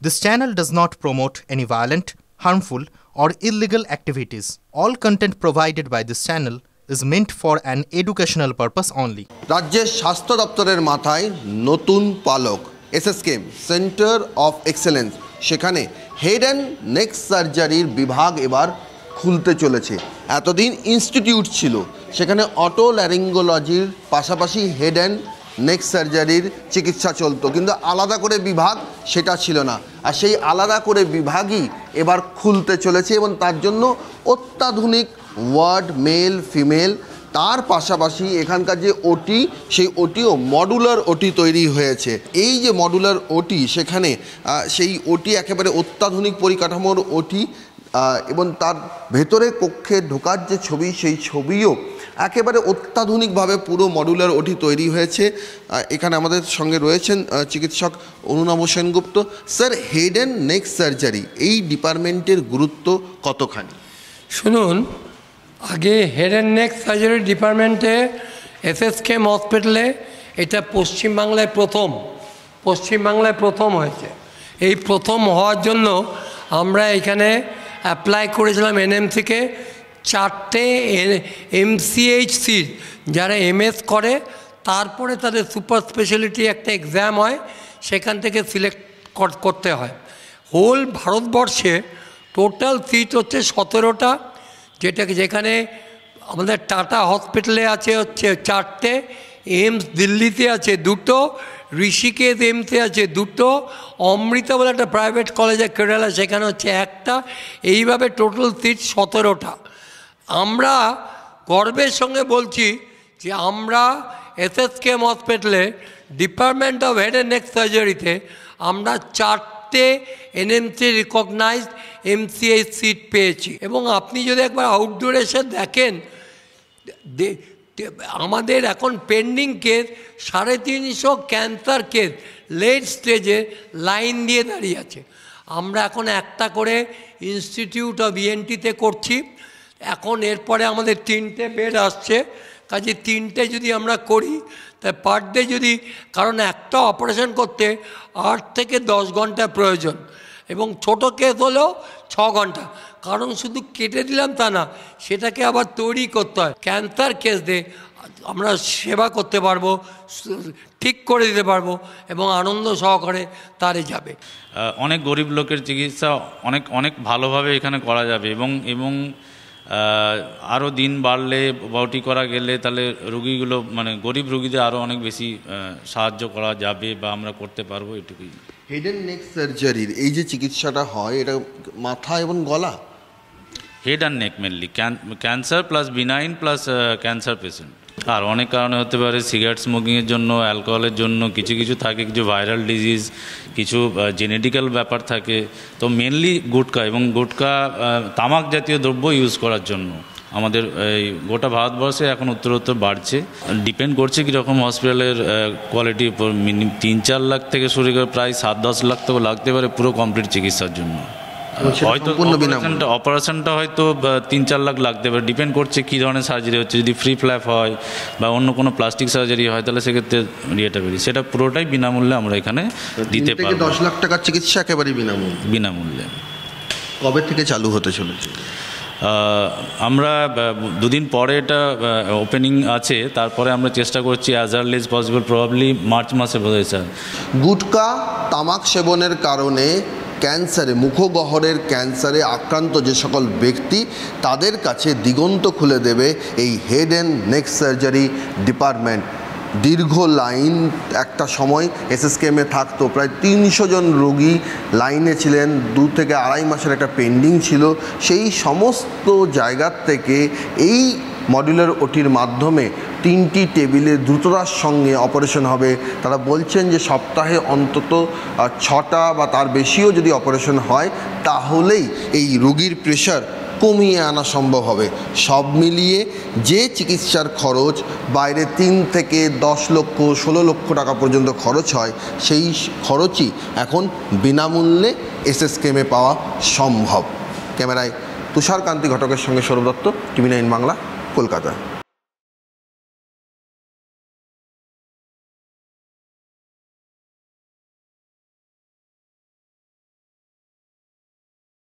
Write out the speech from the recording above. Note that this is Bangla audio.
This channel does not promote any violent, harmful, or illegal activities. All content provided by this channel is meant for an educational purpose only. রাজ্যের স্বাস্থ্য দপ্তরের মাথায় নতুন পালক এসএসকেএম সেন্টার অফ এক্সেলেন্স সেখানে হেড অ্যান্ড নেক সার্জারির বিভাগ এবার খুলতে চলেছে। এতদিন ইনস্টিটিউট ছিল, সেখানে অটো ল্যারিঙ্গোলজির পাশাপাশি হেড অ্যান্ড নেক সার্জারির চিকিৎসা চলতো, কিন্তু আলাদা করে বিভাগ সেটা ছিল না। আর সেই আলাদা করে বিভাগই এবার খুলতে চলেছে এবং তার জন্য অত্যাধুনিক ওয়ার্ড, মেল, ফিমেল, তার পাশাপাশি এখানকার যে ওটি, সেই ওটিও মডুলার ওটি তৈরি হয়েছে। এই যে মডুলার ওটি, সেখানে সেই ওটি একেবারে অত্যাধুনিক পরিকাঠামোর ওটি এবং তার ভেতরে কক্ষে ঢোকার যে ছবি, সেই ছবিও একেবারে অত্যাধুনিকভাবে পুরো মডুলার ওটি তৈরি হয়েছে। এখানে আমাদের সঙ্গে রয়েছেন চিকিৎসক Anunab Sengupta. Sir, head and neck surgery এই ডিপার্টমেন্টের গুরুত্ব কতখানি? শুনুন, আগে হেড অ্যান্ড নেক সার্জারি ডিপার্টমেন্টে এসএসকেএম হসপিটালে এটা পশ্চিমবাংলায় প্রথম হয়েছে। এই প্রথম হওয়ার জন্য আমরা এখানে অ্যাপ্লাই করেছিলাম এনএমসিকে 4টে এমসিএইচ সিট, যারা এমএস করে তারপরে তাদের সুপার স্পেশালিটি একটা এক্সাম হয়, সেখান থেকে সিলেক্ট করতে হয়। হোল ভারতবর্ষে টোটাল সিট হচ্ছে 17টা, যেখানে আমাদের টাটা হসপিটালে আছে হচ্ছে 4টে, এইমস দিল্লিতে আছে 2টো, ঋষিকেশ এমসে আছে 2টো, অমৃতা বলে একটা প্রাইভেট কলেজে কেরালা, সেখানে হচ্ছে 1টা। এইভাবে টোটাল সিট 17টা। আমরা গর্বের সঙ্গে বলছি যে আমরা এসএসকেএম হসপিটালে department of head and neck সার্জারিতে আমরা 4টে এনএমসি রিকগনাইজড এমসিএইচ সিট পেয়েছি। এবং আপনি যদি একবার আউটডোরে এসে দেখেন, আমাদের এখন pending case 350 cancer case late স্টেজে লাইন দিয়ে দাঁড়িয়ে আছে। আমরা এখন একটা করে ইনস্টিটিউট অফ ইএনটিতে করছি। এখন এরপরে আমাদের 3টে বেড আসছে, কাজে 3টে যদি আমরা করি তা পার ডে যদি, কারণ একটা অপারেশন করতে 8 থেকে 10 ঘন্টা প্রয়োজন, এবং ছোট কেস হলেও 6 ঘন্টা, কারণ শুধু কেটে দিলাম তা না, সেটাকে আবার তৈরি করতে হয়। ক্যান্সার কেস দিয়ে আমরা সেবা করতে পারবো, ঠিক করে দিতে পারবো এবং আনন্দ সহকারে তারে যাবে। অনেক গরিব লোকের চিকিৎসা অনেক ভালোভাবে এখানে করা যাবে এবং আরও দিন বাড়লে বউটি করা গেলে তাহলে রুগীগুলো, মানে গরিব রুগীদের আরও অনেক বেশি সাহায্য করা যাবে বা আমরা করতে পারবো, এটুকুই। হেড অ্যান্ড নেক সার্জারির এই যে চিকিৎসাটা হয়, এটা মাথা এবং গলা, head and neck mainly, cancer plus benign plus cancer patient. আর অনেক কারণে হতে পারে, সিগারেট স্মোকিংয়ের জন্য, অ্যালকোহলের জন্য, কিছু থাকে, কিছু ভাইরাল ডিজিজ, কিছু জেনেটিক্যাল ব্যাপার থাকে। তো মেনলি গুটখা এবং তামাক জাতীয় দ্রব্য ইউজ করার জন্য আমাদের এই গোটা ভারতবর্ষে এখন উত্তরোত্তর বাড়ছে। ডিপেন্ড করছে কীরকম হসপিটালের কোয়ালিটির উপর। 3-4 লাখ থেকে শুরু করে প্রায় 7-10 লাখ তো লাগতে পারে পুরো কমপ্লিট চিকিৎসার জন্য। হয়তো অপারেশনটা হয়তো 3-4 লাখ লাগতে পারে, ডিপেন্ড করছে কী ধরনের সার্জারি হচ্ছে। যদি ফ্রি ফ্ল্যাপ হয় বা অন্য কোনো প্লাস্টিক সার্জারি হয়, তাহলে সেক্ষেত্রে ইয়েটা বেরিয়ে, সেটা পুরোটাই বিনামূল্যে আমরা এখানে দিতে পারি। 10 লাখ টাকার চিকিৎসা একেবারে বিনামূল্যে। কবে থেকে চালু হতে চলেছে? আমরা 2 দিন পরে এটা ওপেনিং আছে, তারপরে আমরা চেষ্টা করছি as early as possible, probably March মাসে বোধহয় স্যার। গুটখা, তামাক সেবনের কারণে ক্যান্সারে, মুখগহ্বরের ক্যান্সারে আক্রান্ত যে সকল ব্যক্তি, তাদের কাছে দিগন্ত খুলে দেবে এই head and neck surgery department. দীর্ঘ লাইন একটা সময় এসএসকেএমে থাকতো, প্রায় 300 জন রোগী লাইনে ছিলেন, 2 থেকে 2.5 মাসের একটা পেন্ডিং ছিল। সেই সমস্ত জায়গার থেকে এই মডুলার ওটির মাধ্যমে 3টি টেবিলে দ্রুততার সঙ্গে অপারেশন হবে। তারা বলছেন যে সপ্তাহে অন্তত 6টা বা তার বেশিও যদি অপারেশন হয়, তাহলেই এই রোগীর প্রেশার কমিয়ে আনা সম্ভব হবে। সব মিলিয়ে যে চিকিৎসার খরচ বাইরে 3 থেকে 10 লক্ষ 16 লক্ষ টাকা পর্যন্ত খরচ হয়, সেই খরচই এখন বিনামূল্যে এসএসকেএমে পাওয়া সম্ভব। ক্যামেরায় তুষার কান্তি ঘটকের সঙ্গে সৌরভ দত্ত, TV9 বাংলা, কলকাতা।